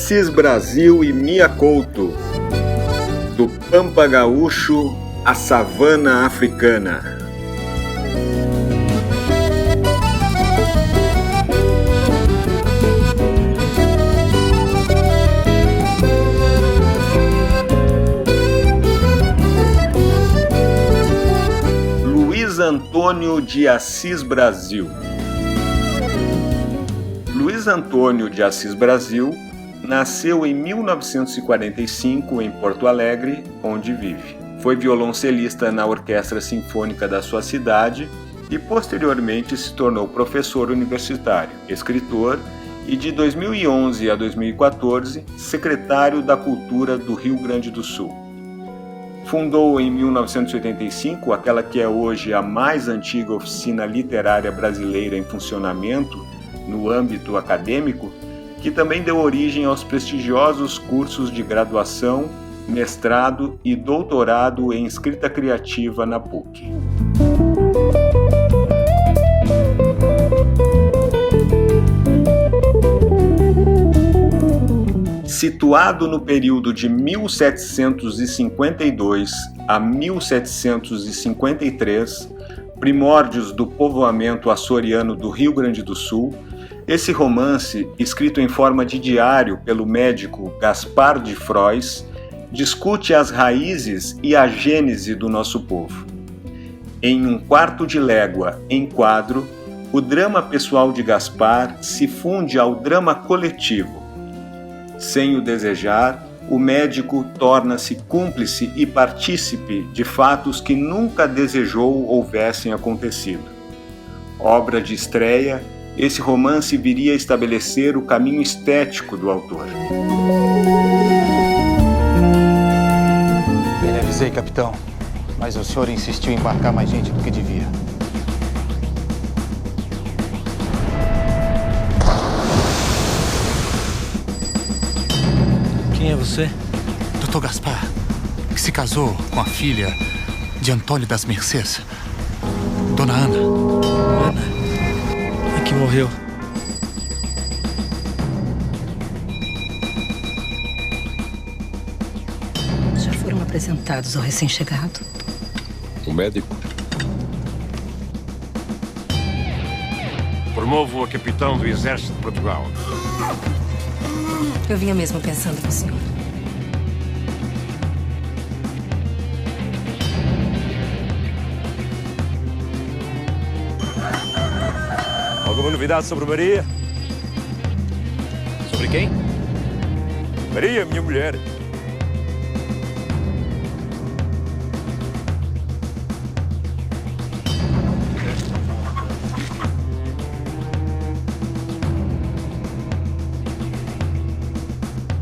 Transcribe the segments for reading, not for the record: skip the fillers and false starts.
Assis Brasil e Mia Couto, do Pampa Gaúcho à Savana Africana. Luiz Antônio de Assis Brasil. Luiz Antônio de Assis Brasil nasceu em 1945 em Porto Alegre, onde vive. Foi violoncelista na Orquestra Sinfônica da sua cidade e posteriormente se tornou professor universitário, escritor e de 2011 a 2014 secretário da Cultura do Rio Grande do Sul. Fundou em 1985 aquela que é hoje a mais antiga oficina literária brasileira em funcionamento no âmbito acadêmico, que também deu origem aos prestigiosos cursos de graduação, mestrado e doutorado em escrita criativa na PUC. Situado no período de 1752 a 1753, primórdios do povoamento açoriano do Rio Grande do Sul, esse romance, escrito em forma de diário pelo médico Gaspar de Frois, discute as raízes e a gênese do nosso povo. Em Um Quarto de Légua, em quadro, o drama pessoal de Gaspar se funde ao drama coletivo. Sem o desejar, o médico torna-se cúmplice e partícipe de fatos que nunca desejou houvessem acontecido. Obra de estreia, esse romance viria a estabelecer o caminho estético do autor. Bem lhe avisei, capitão, mas o senhor insistiu em embarcar mais gente do que devia. Quem é você? Dr. Gaspar, que se casou com a filha de Antônio das Mercês, Dona Ana. Ana? É que morreu. Já foram apresentados ao recém-chegado? O médico? Promovo a capitão do Exército de Portugal. Eu vinha mesmo pensando no senhor. Alguma novidade sobre Maria? Sobre quem? Maria, minha mulher.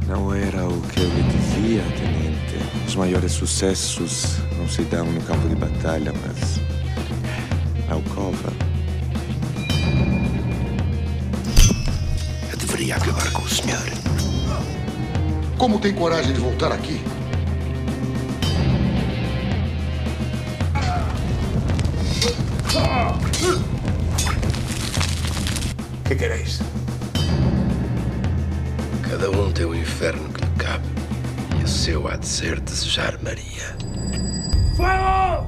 Não era o que eu lhe dizia, tenente. Os maiores sucessos não se dão no campo de batalha, mas na alcova. Eu deveria acabar com o senhor. Como tem coragem de voltar aqui? O que quereis? Cada um tem o inferno que lhe cabe. E o seu há de ser desejar Maria. Fogo!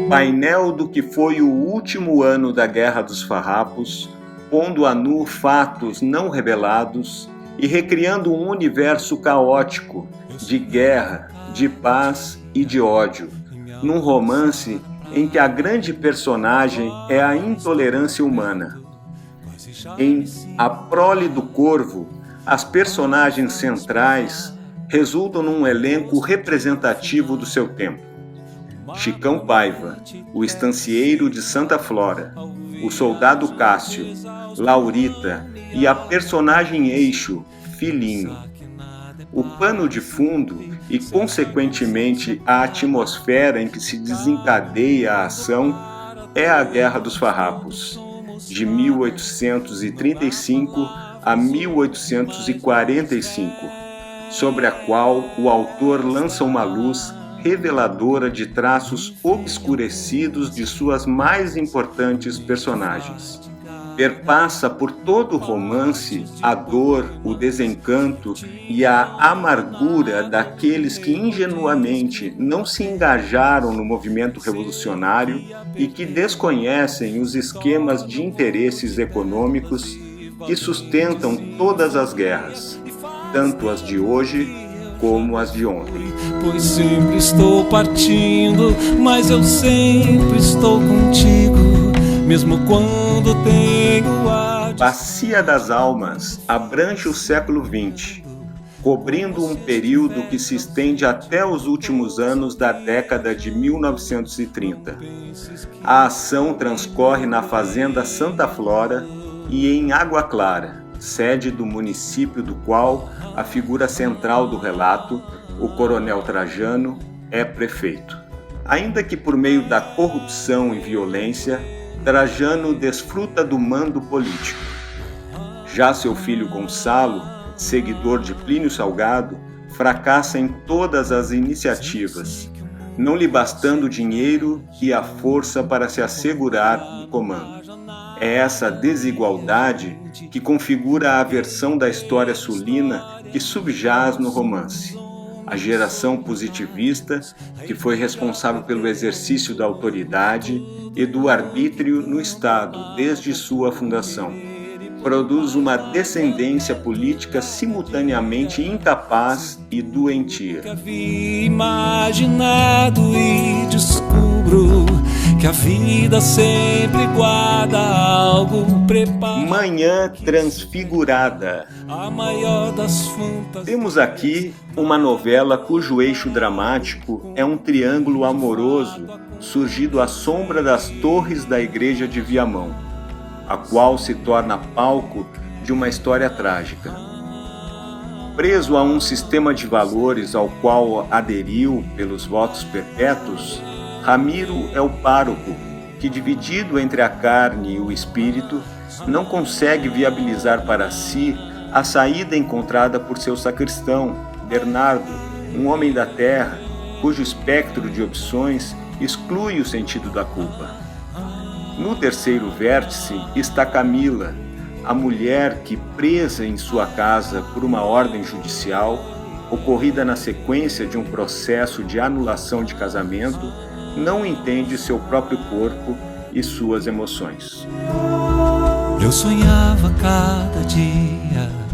Painel do que foi o último ano da Guerra dos Farrapos, pondo a nu fatos não revelados e recriando um universo caótico de guerra, de paz e de ódio, num romance em que a grande personagem é a intolerância humana. Em A Prole do Corvo, as personagens centrais resultam num elenco representativo do seu tempo. Chicão Paiva, o estancieiro de Santa Flora, o soldado Cássio, Laurita e a personagem eixo, Filhinho. O pano de fundo e, consequentemente, a atmosfera em que se desencadeia a ação é a Guerra dos Farrapos, de 1835 a 1845, sobre a qual o autor lança uma luz reveladora de traços obscurecidos de suas mais importantes personagens. Perpassa por todo o romance a dor, o desencanto e a amargura daqueles que ingenuamente não se engajaram no movimento revolucionário e que desconhecem os esquemas de interesses econômicos que sustentam todas as guerras, tanto as de hoje como as de ontem. Pois sempre estou partindo, mas eu sempre estou contigo, mesmo quando tenho a... Bacia das Almas abrange o século XX, cobrindo um período que se estende até os últimos anos da década de 1930. A ação transcorre na Fazenda Santa Flora e em Água Clara, sede do município do qual a figura central do relato, o Coronel Trajano, é prefeito. Ainda que por meio da corrupção e violência, Trajano desfruta do mando político. Já seu filho Gonçalo, seguidor de Plínio Salgado, fracassa em todas as iniciativas, não lhe bastando o dinheiro e a força para se assegurar do comando. É essa desigualdade que configura a versão da história sulina que subjaz no romance. A geração positivista, que foi responsável pelo exercício da autoridade e do arbítrio no Estado desde sua fundação, produz uma descendência política simultaneamente incapaz e doentia. Havia imaginado e descubro que a vida sempre guarda algo preparado. Manhã Transfigurada. A maior das fantasias. Temos aqui uma novela cujo eixo dramático é um triângulo amoroso surgido à sombra das torres da igreja de Viamão, a qual se torna palco de uma história trágica. Preso a um sistema de valores ao qual aderiu pelos votos perpétuos, Ramiro é o pároco que, dividido entre a carne e o espírito, não consegue viabilizar para si a saída encontrada por seu sacristão, Bernardo, um homem da terra, cujo espectro de opções exclui o sentido da culpa. No terceiro vértice está Camila, a mulher que, presa em sua casa por uma ordem judicial, ocorrida na sequência de um processo de anulação de casamento, não entende seu próprio corpo e suas emoções. Eu sonhava cada dia.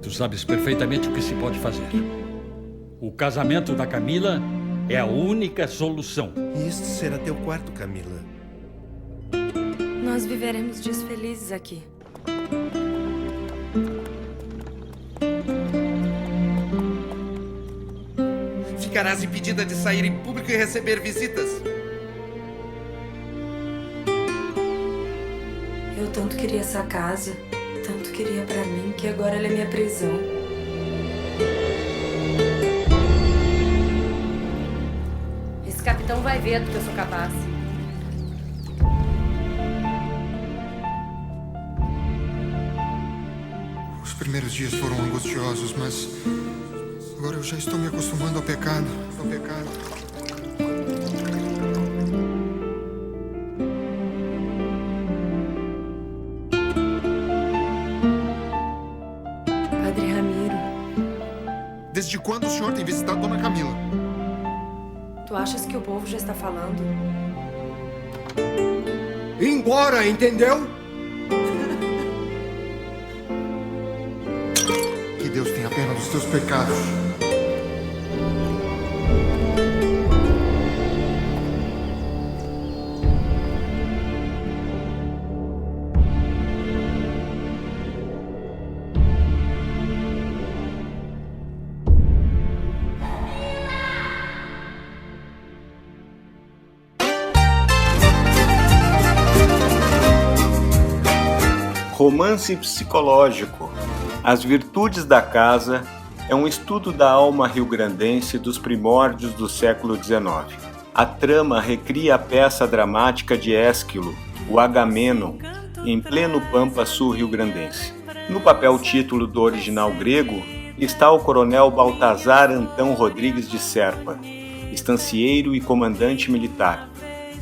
Tu sabes perfeitamente o que se pode fazer. O casamento da Camila é a única solução. E este será teu quarto, Camila. Nós viveremos dias felizes aqui. Ficarás impedida de sair em público e receber visitas. Eu tanto queria essa casa, tanto queria pra mim, que agora ela é minha prisão. Esse capitão vai ver do que eu sou capaz. Os primeiros dias foram angustiosos, mas agora eu já estou me acostumando ao pecado. Padre Ramiro. Desde quando o senhor tem visitado Dona Camila? Tu achas que o povo já está falando? Embora, entendeu? Que Deus tenha pena dos teus pecados. Romance psicológico. As Virtudes da Casa é um estudo da alma rio-grandense dos primórdios do século XIX. A trama recria a peça dramática de Ésquilo, o Agamenon, em pleno Pampa Sul rio-grandense. No papel título do original grego está o coronel Baltazar Antão Rodrigues de Serpa, estancieiro e comandante militar,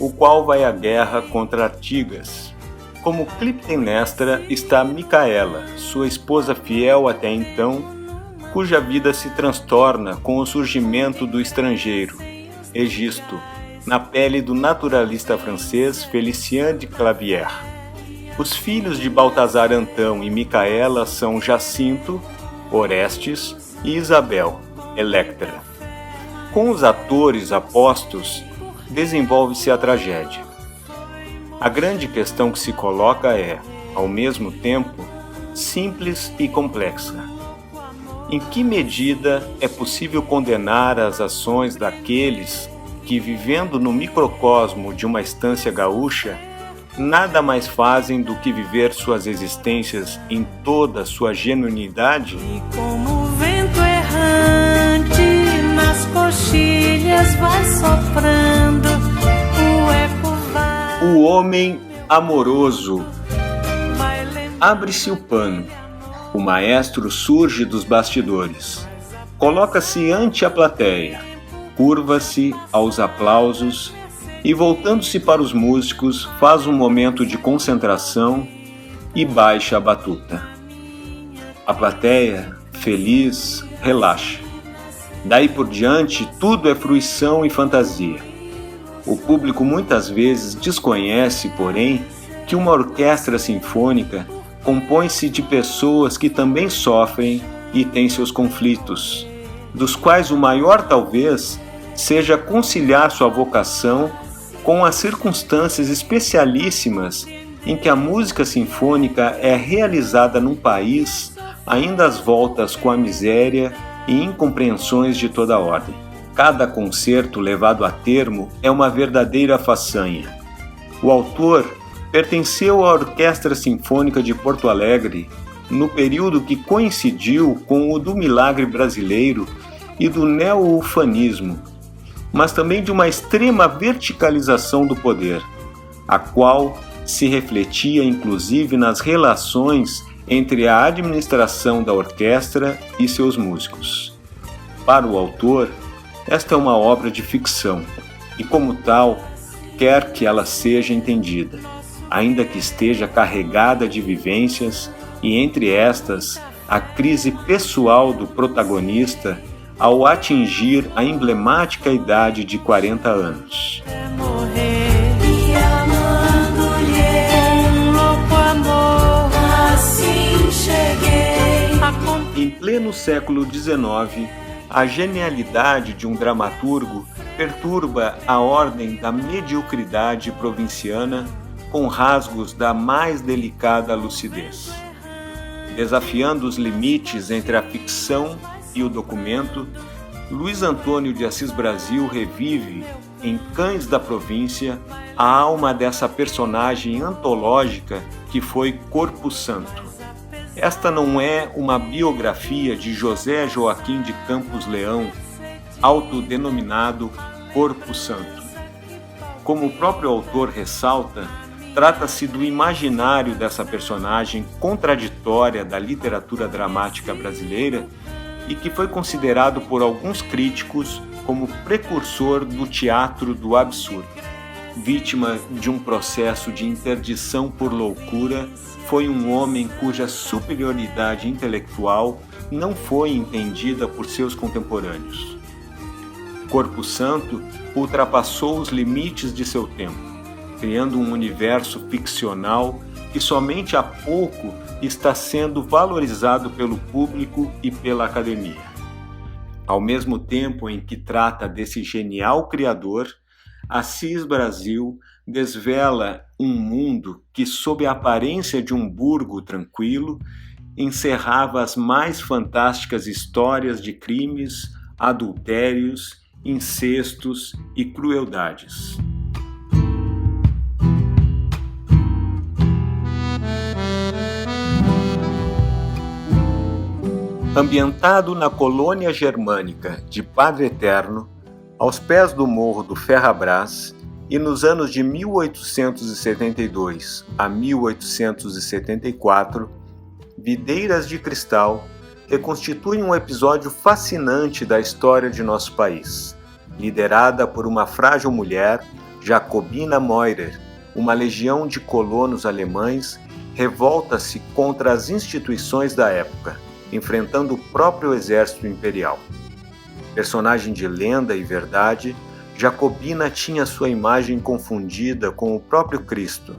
o qual vai à guerra contra Artigas. Como Clitemnestra está Micaela, sua esposa fiel até então, cuja vida se transtorna com o surgimento do estrangeiro, Egisto, na pele do naturalista francês Félicien de Clavière. Os filhos de Baltazar Antão e Micaela são Jacinto, Orestes e Isabel, Electra. Com os atores apostos, desenvolve-se a tragédia. A grande questão que se coloca é, ao mesmo tempo, simples e complexa. Em que medida é possível condenar as ações daqueles que, vivendo no microcosmo de uma estância gaúcha, nada mais fazem do que viver suas existências em toda sua genuinidade? E como o vento errante nas coxilhas vai soprando, o eco vai... O homem amoroso. Abre-se o pano. O maestro surge dos bastidores. Coloca-se ante a plateia. Curva-se aos aplausos e, voltando-se para os músicos, faz um momento de concentração e baixa a batuta. A plateia, feliz, relaxa. Daí por diante, tudo é fruição e fantasia. O público muitas vezes desconhece, porém, que uma orquestra sinfônica compõe-se de pessoas que também sofrem e têm seus conflitos, dos quais o maior talvez seja conciliar sua vocação com as circunstâncias especialíssimas em que a música sinfônica é realizada num país ainda às voltas com a miséria e incompreensões de toda ordem. Cada concerto levado a termo é uma verdadeira façanha. O autor pertenceu à Orquestra Sinfônica de Porto Alegre no período que coincidiu com o do Milagre Brasileiro e do neo-ufanismo, mas também de uma extrema verticalização do poder, a qual se refletia inclusive nas relações entre a administração da orquestra e seus músicos. Para o autor, esta é uma obra de ficção e, como tal, quer que ela seja entendida, ainda que esteja carregada de vivências e, entre estas, a crise pessoal do protagonista ao atingir a emblemática idade de 40 anos. Em pleno século XIX, a genialidade de um dramaturgo perturba a ordem da mediocridade provinciana com rasgos da mais delicada lucidez. Desafiando os limites entre a ficção e o documento, Luiz Antônio de Assis Brasil revive, em Cães da Província, a alma dessa personagem antológica que foi Corpo Santo. Esta não é uma biografia de José Joaquim de Campos Leão, autodenominado Corpo Santo. Como o próprio autor ressalta, trata-se do imaginário dessa personagem contraditória da literatura dramática brasileira e que foi considerado por alguns críticos como precursor do teatro do absurdo. Vítima de um processo de interdição por loucura, foi um homem cuja superioridade intelectual não foi entendida por seus contemporâneos. Corpo Santo ultrapassou os limites de seu tempo, criando um universo ficcional que somente há pouco está sendo valorizado pelo público e pela academia. Ao mesmo tempo em que trata desse genial criador, Assis Brasil desvela um mundo que, sob a aparência de um burgo tranquilo, encerrava as mais fantásticas histórias de crimes, adultérios, incestos e crueldades. Ambientado na colônia germânica de Padre Eterno, aos pés do Morro do Ferrabras, e nos anos de 1872 a 1874, Videiras de Cristal reconstitui um episódio fascinante da história de nosso país. Liderada por uma frágil mulher, Jacobina Meurer, uma legião de colonos alemães revolta-se contra as instituições da época, enfrentando o próprio exército imperial. Personagem de lenda e verdade, Jacobina tinha sua imagem confundida com o próprio Cristo,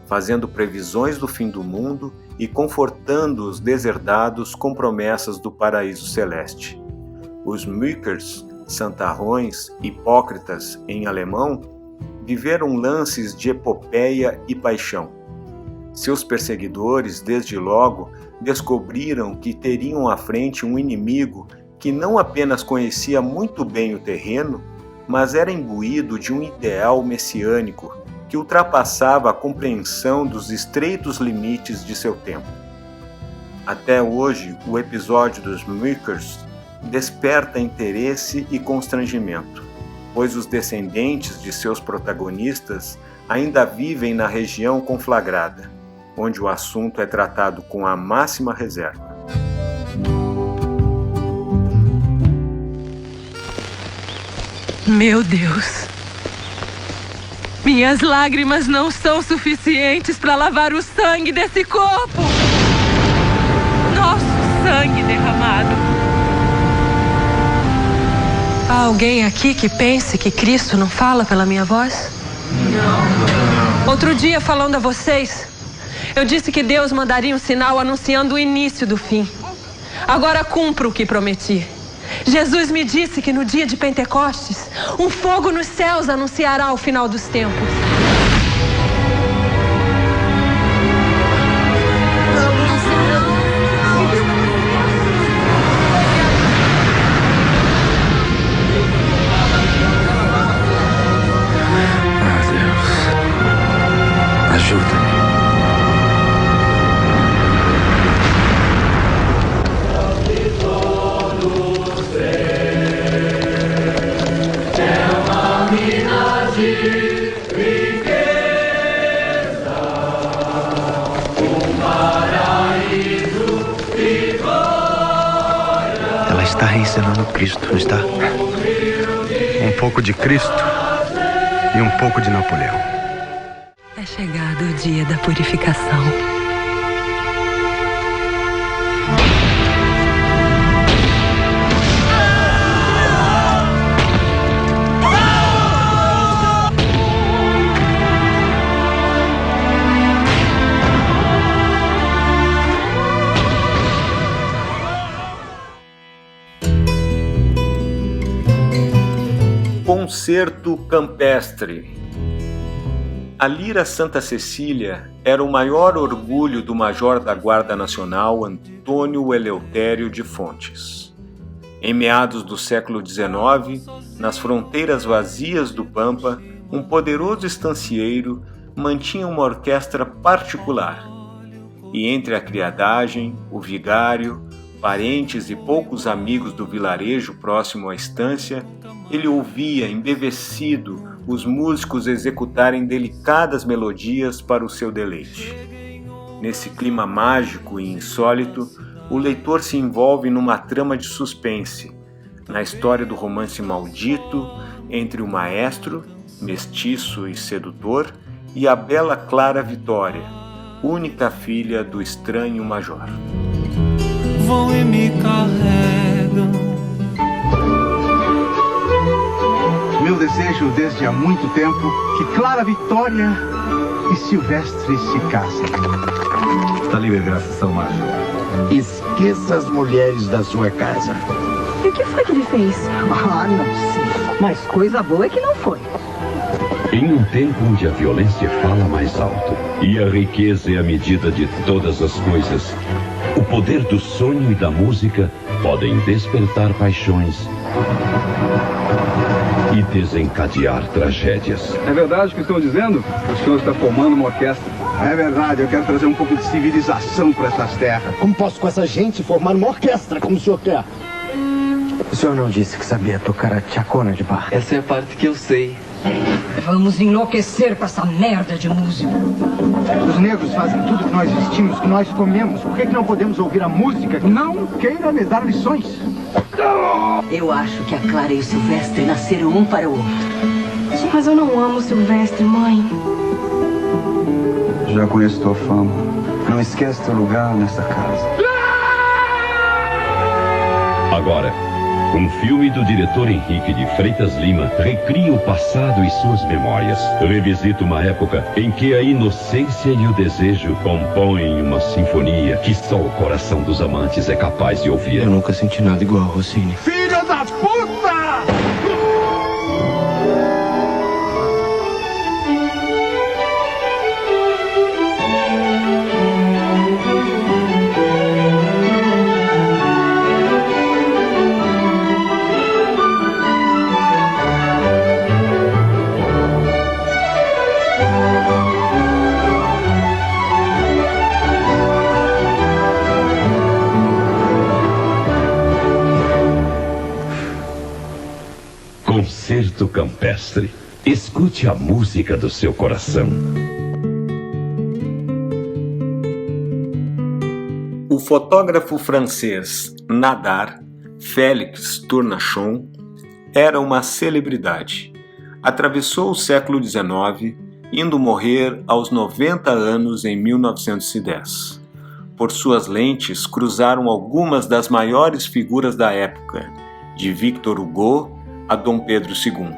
fazendo previsões do fim do mundo e confortando os deserdados com promessas do paraíso celeste. Os Mückers, santarrões, hipócritas em alemão, viveram lances de epopeia e paixão. Seus perseguidores, desde logo, descobriram que teriam à frente um inimigo que não apenas conhecia muito bem o terreno, mas era imbuído de um ideal messiânico que ultrapassava a compreensão dos estreitos limites de seu tempo. Até hoje, o episódio dos Mückers desperta interesse e constrangimento, pois os descendentes de seus protagonistas ainda vivem na região conflagrada, onde o assunto é tratado com a máxima reserva. Meu Deus! Minhas lágrimas não são suficientes para lavar o sangue desse corpo! Nosso sangue derramado! Há alguém aqui que pense que Cristo não fala pela minha voz? Não. Outro dia, falando a vocês, eu disse que Deus mandaria um sinal anunciando o início do fim. Agora cumpro o que prometi. Jesus me disse que no dia de Pentecostes, um fogo nos céus anunciará o final dos tempos. Ela está reencenando Cristo, não está? Um pouco de Cristo e um pouco de Napoleão. É chegado o dia da purificação. Concerto Campestre. A Lira Santa Cecília era o maior orgulho do major da Guarda Nacional Antônio Eleutério de Fontes. Em meados do século XIX, nas fronteiras vazias do Pampa, um poderoso estancieiro mantinha uma orquestra particular. E entre a criadagem, o vigário, parentes e poucos amigos do vilarejo próximo à estância, ele ouvia, embevecido, os músicos executarem delicadas melodias para o seu deleite. Nesse clima mágico e insólito, o leitor se envolve numa trama de suspense, na história do romance maldito entre o maestro, mestiço e sedutor, e a bela Clara Vitória, única filha do estranho major. Vão e me carregam. Meu desejo desde há muito tempo que Clara Vitória e Silvestre se casem. Está livre, graças ao major. Esqueça as mulheres da sua casa. E o que foi que ele fez? Ah, não sei. Mas coisa boa é que não foi. Em um tempo onde a violência fala mais alto e a riqueza é a medida de todas as coisas, o poder do sonho e da música podem despertar paixões e desencadear tragédias. É verdade o que estou dizendo? O senhor está formando uma orquestra. É verdade, eu quero trazer um pouco de civilização para essas terras. Como posso com essa gente formar uma orquestra como o senhor quer? O senhor não disse que sabia tocar a chacona de Bach? Essa é a parte que eu sei. Vamos enlouquecer com essa merda de música. Os negros fazem tudo que nós vestimos, que nós comemos. Por que não podemos ouvir a música? Não queira me dar lições. Eu acho que a Clara e o Silvestre nasceram um para o outro. Mas eu não amo o Silvestre, mãe. Já conheço tua fama. Não esquece teu lugar nessa casa. Agora, um filme do diretor Henrique de Freitas Lima recria o passado e suas memórias. Revisita uma época em que a inocência e o desejo compõem uma sinfonia que só o coração dos amantes é capaz de ouvir. Eu nunca senti nada igual, Rossini. Filha da puta! Concerto Campestre. Escute a música do seu coração. O fotógrafo francês Nadar, Félix Tournachon, era uma celebridade. Atravessou o século XIX, indo morrer aos 90 anos em 1910. Por suas lentes cruzaram algumas das maiores figuras da época, de Victor Hugo a Dom Pedro II.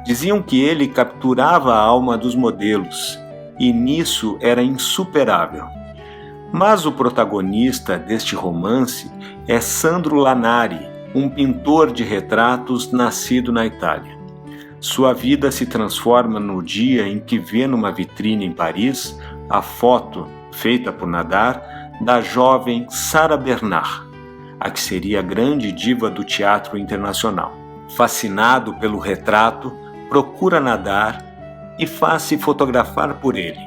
Diziam que ele capturava a alma dos modelos, e nisso era insuperável. Mas o protagonista deste romance é Sandro Lanari, um pintor de retratos nascido na Itália. Sua vida se transforma no dia em que vê numa vitrine em Paris a foto, feita por Nadar, da jovem Sarah Bernhardt, a que seria a grande diva do teatro internacional. Fascinado pelo retrato, procura Nadar e faz-se fotografar por ele.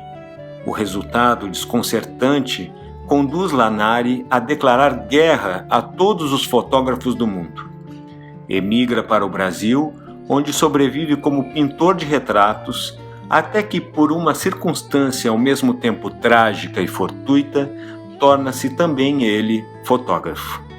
O resultado desconcertante conduz Lanari a declarar guerra a todos os fotógrafos do mundo. Emigra para o Brasil, onde sobrevive como pintor de retratos, até que, por uma circunstância ao mesmo tempo trágica e fortuita, torna-se também ele fotógrafo.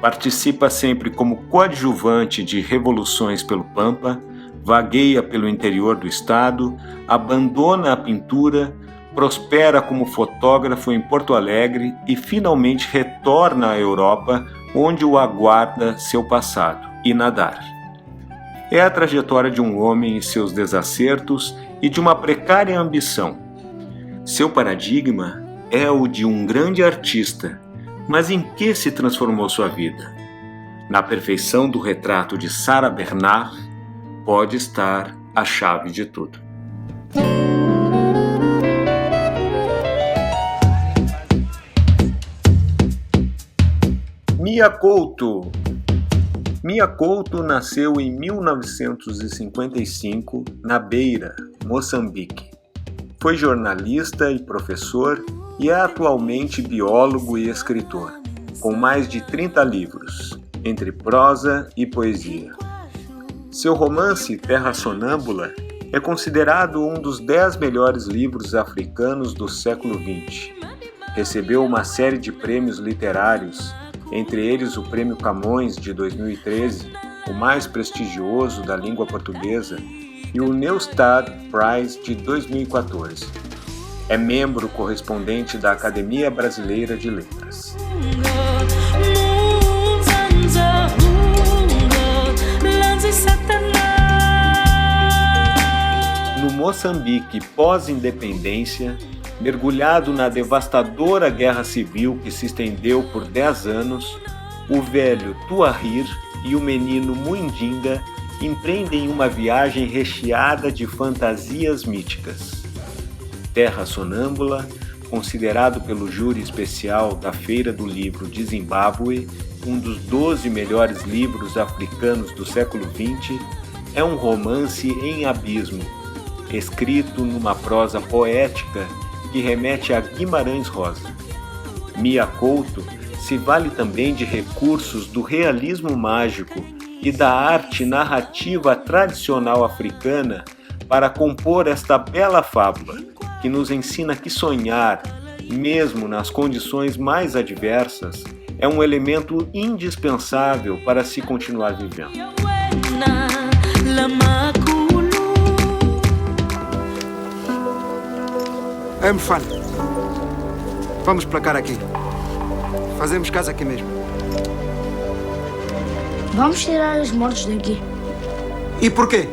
Participa sempre como coadjuvante de revoluções pelo Pampa, vagueia pelo interior do estado, abandona a pintura, prospera como fotógrafo em Porto Alegre e finalmente retorna à Europa, onde o aguarda seu passado, e Nadar. É a trajetória de um homem e seus desacertos e de uma precária ambição. Seu paradigma é o de um grande artista, mas em que se transformou sua vida? Na perfeição do retrato de Sarah Bernhardt pode estar a chave de tudo. Mia Couto. Mia Couto nasceu em 1955 na Beira, Moçambique. Foi jornalista e professor e é atualmente biólogo e escritor, com mais de 30 livros, entre prosa e poesia. Seu romance Terra Sonâmbula é considerado um dos 10 melhores livros africanos do século XX. Recebeu uma série de prêmios literários, entre eles o Prêmio Camões de 2013, o mais prestigioso da língua portuguesa, e o Neustadt Prize de 2014. É membro correspondente da Academia Brasileira de Letras. No Moçambique pós-independência, mergulhado na devastadora guerra civil que se estendeu por 10 anos, o velho Tuahir e o menino Muindinga empreendem uma viagem recheada de fantasias míticas. Terra Sonâmbula, considerado pelo júri especial da Feira do Livro de Zimbábue um dos 12 melhores livros africanos do século XX, é um romance em abismo, escrito numa prosa poética que remete a Guimarães Rosa. Mia Couto se vale também de recursos do realismo mágico e da arte narrativa tradicional africana para compor esta bela fábula, que nos ensina que sonhar, mesmo nas condições mais adversas, é um elemento indispensável para se continuar vivendo. Mfana, vamos placar aqui. Fazemos casa aqui mesmo. Vamos tirar os mortos daqui. E por quê?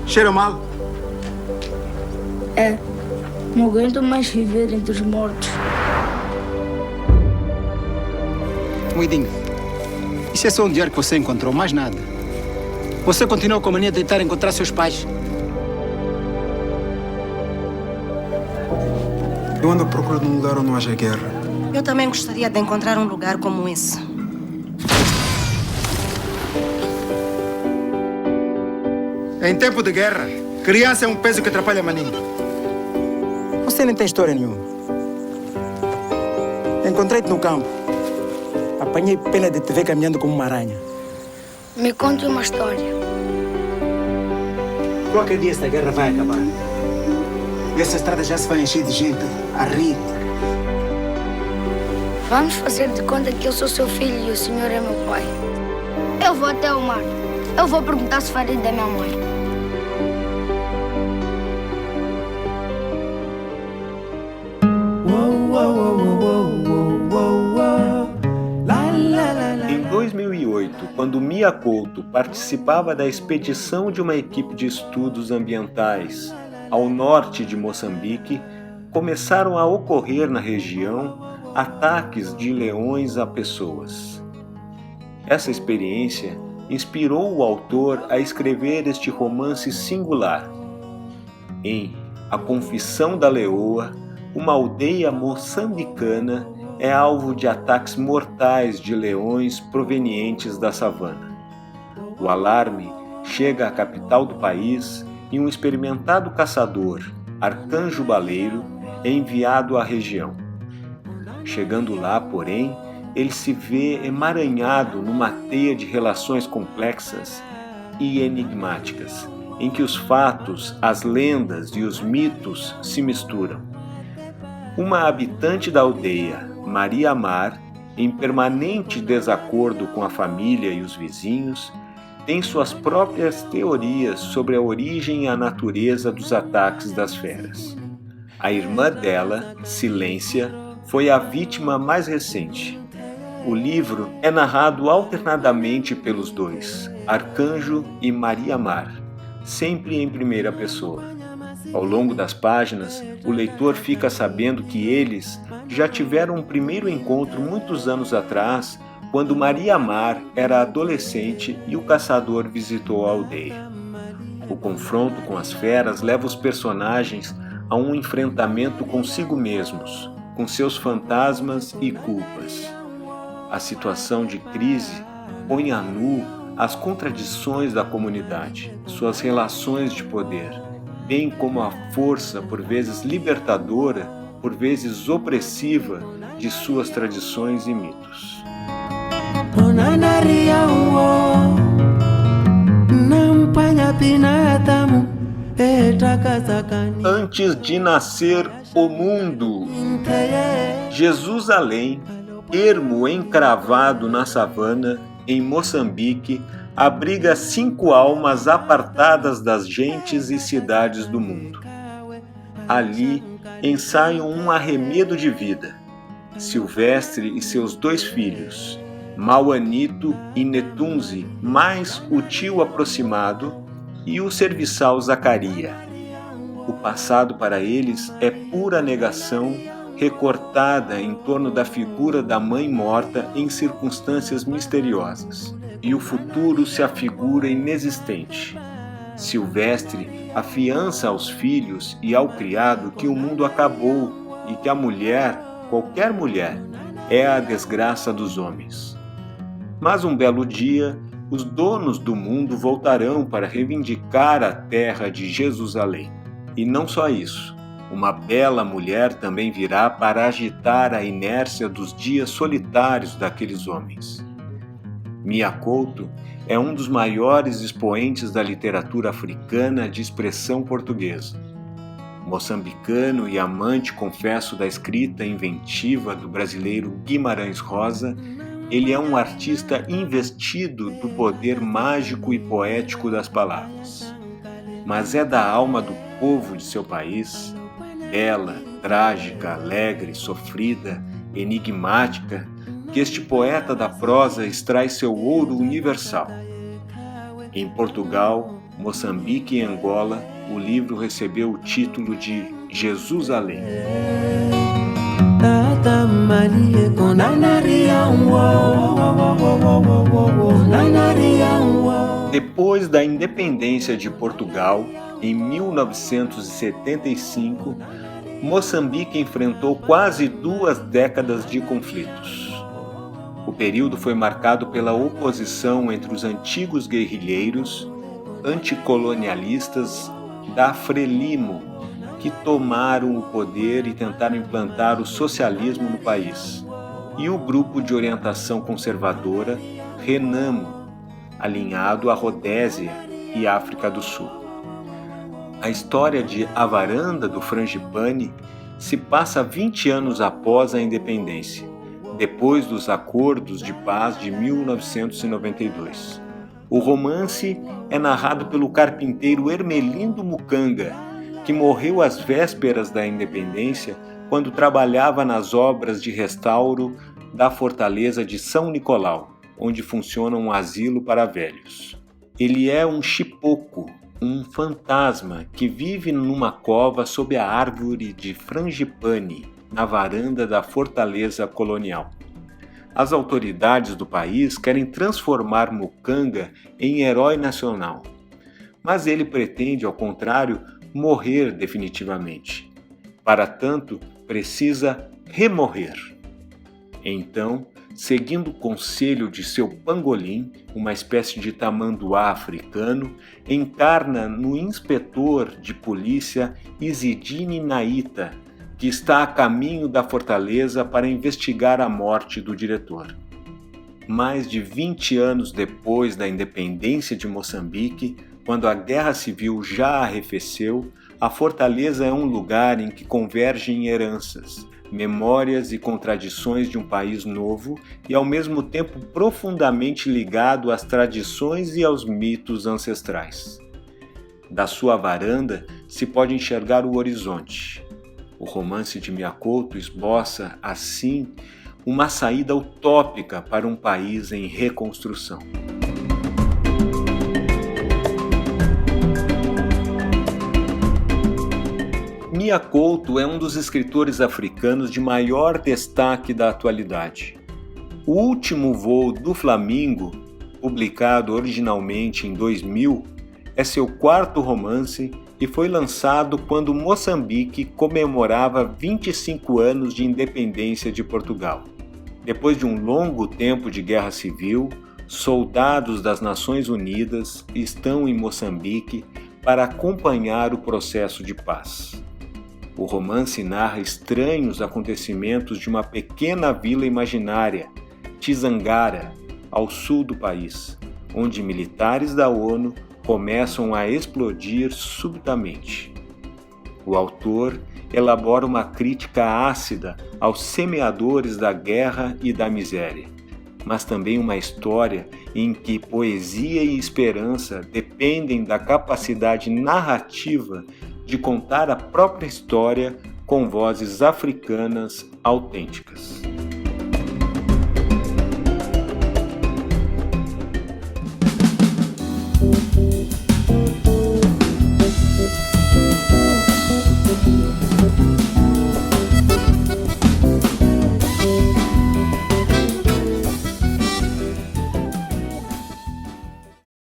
Cheira mal? É, não aguento mais viver entre os mortos. Muidinho, isso é só um dinheiro que você encontrou, mais nada. Você continua com a mania de tentar encontrar seus pais. Eu ando à procura de um lugar onde não haja guerra. Eu também gostaria de encontrar um lugar como esse. Em tempo de guerra, criança é um peso que atrapalha a maninha. Você nem tem história nenhuma. Encontrei-te no campo. Apanhei pena de te ver caminhando como uma aranha. Me conte uma história. Qualquer dia esta guerra vai acabar. E essa estrada já se vai encher de gente a rir. Vamos fazer de conta que eu sou seu filho e o senhor é meu pai. Eu vou até o mar. Eu vou perguntar se Farid é minha mãe. Em 2008, quando Mia Couto participava da expedição de uma equipe de estudos ambientais ao norte de Moçambique, começaram a ocorrer na região ataques de leões a pessoas. Essa experiência inspirou o autor a escrever este romance singular. Em A Confissão da Leoa, uma aldeia moçambicana é alvo de ataques mortais de leões provenientes da savana. O alarme chega à capital do país e um experimentado caçador, Arcanjo Baleiro, é enviado à região. Chegando lá, porém, ele se vê emaranhado numa teia de relações complexas e enigmáticas, em que os fatos, as lendas e os mitos se misturam. Uma habitante da aldeia, Maria Amar, em permanente desacordo com a família e os vizinhos, tem suas próprias teorias sobre a origem e a natureza dos ataques das feras. A irmã dela, Silência, foi a vítima mais recente. O livro é narrado alternadamente pelos dois, Arcanjo e Maria Amar, sempre em primeira pessoa. Ao longo das páginas, o leitor fica sabendo que eles já tiveram um primeiro encontro muitos anos atrás, quando Maria Amar era adolescente e o caçador visitou a aldeia. O confronto com as feras leva os personagens a um enfrentamento consigo mesmos, com seus fantasmas e culpas. A situação de crise põe a nu as contradições da comunidade, suas relações de poder, bem como a força, por vezes libertadora, por vezes opressiva, de suas tradições e mitos. Antes de nascer o mundo, Jesusalém, ermo encravado na savana, em Moçambique, abriga 5 almas apartadas das gentes e cidades do mundo. Ali ensaiam um arremedo de vida. Silvestre e seus 2 filhos, Mauanito e Netunzi, mais o tio aproximado, e o serviçal Zacaria. O passado para eles é pura negação, recortada em torno da figura da mãe morta em circunstâncias misteriosas, e o futuro se afigura inexistente. Silvestre afiança aos filhos e ao criado que o mundo acabou e que a mulher, qualquer mulher, é a desgraça dos homens. Mas um belo dia, os donos do mundo voltarão para reivindicar a terra de Jesusalém. E não só isso, Uma bela mulher também virá para agitar a inércia dos dias solitários daqueles homens. Mia Couto é um dos maiores expoentes da literatura africana de expressão portuguesa. Moçambicano e amante, confesso, da escrita inventiva do brasileiro Guimarães Rosa, ele é um artista investido do poder mágico e poético das palavras. Mas é da alma do povo de seu país, bela, trágica, alegre, sofrida, enigmática, que este poeta da prosa extrai seu ouro universal. Em Portugal, Moçambique e Angola, o livro recebeu o título de Jesusalém. Depois da independência de Portugal, em 1975, Moçambique enfrentou quase 2 décadas de conflitos. O período foi marcado pela oposição entre os antigos guerrilheiros anticolonialistas da Frelimo, que tomaram o poder e tentaram implantar o socialismo no país, e o grupo de orientação conservadora Renamo, alinhado à Rodésia e África do Sul. A história de A Varanda do Frangipane se passa 20 anos após a independência, depois dos acordos de paz de 1992. O romance é narrado pelo carpinteiro Hermelindo Mucanga, que morreu às vésperas da independência quando trabalhava nas obras de restauro da fortaleza de São Nicolau, onde funciona um asilo para velhos. Ele é um chipoco, um fantasma que vive numa cova sob a árvore de Frangipane, na varanda da fortaleza colonial. As autoridades do país querem transformar Mucanga em herói nacional, mas ele pretende, ao contrário, morrer definitivamente. Para tanto, precisa remorrer. Então, seguindo o conselho de seu pangolim, uma espécie de tamanduá africano, encarna no inspetor de polícia Isidine Naita, que está a caminho da fortaleza para investigar a morte do diretor. Mais de 20 anos depois da independência de Moçambique, quando a guerra civil já arrefeceu, a fortaleza é um lugar em que convergem heranças, memórias e contradições de um país novo e ao mesmo tempo profundamente ligado às tradições e aos mitos ancestrais. Da sua varanda se pode enxergar o horizonte. O romance de Mia Couto esboça, assim, uma saída utópica para um país em reconstrução. Mia Couto é um dos escritores africanos de maior destaque da atualidade. O Último Voo do Flamingo, publicado originalmente em 2000, é seu 4º romance e foi lançado quando Moçambique comemorava 25 anos de independência de Portugal. Depois de um longo tempo de guerra civil, soldados das Nações Unidas estão em Moçambique para acompanhar o processo de paz. O romance narra estranhos acontecimentos de uma pequena vila imaginária, Tizangara, ao sul do país, onde militares da ONU começam a explodir subitamente. O autor elabora uma crítica ácida aos semeadores da guerra e da miséria, mas também uma história em que poesia e esperança dependem da capacidade narrativa de contar a própria história com vozes africanas autênticas.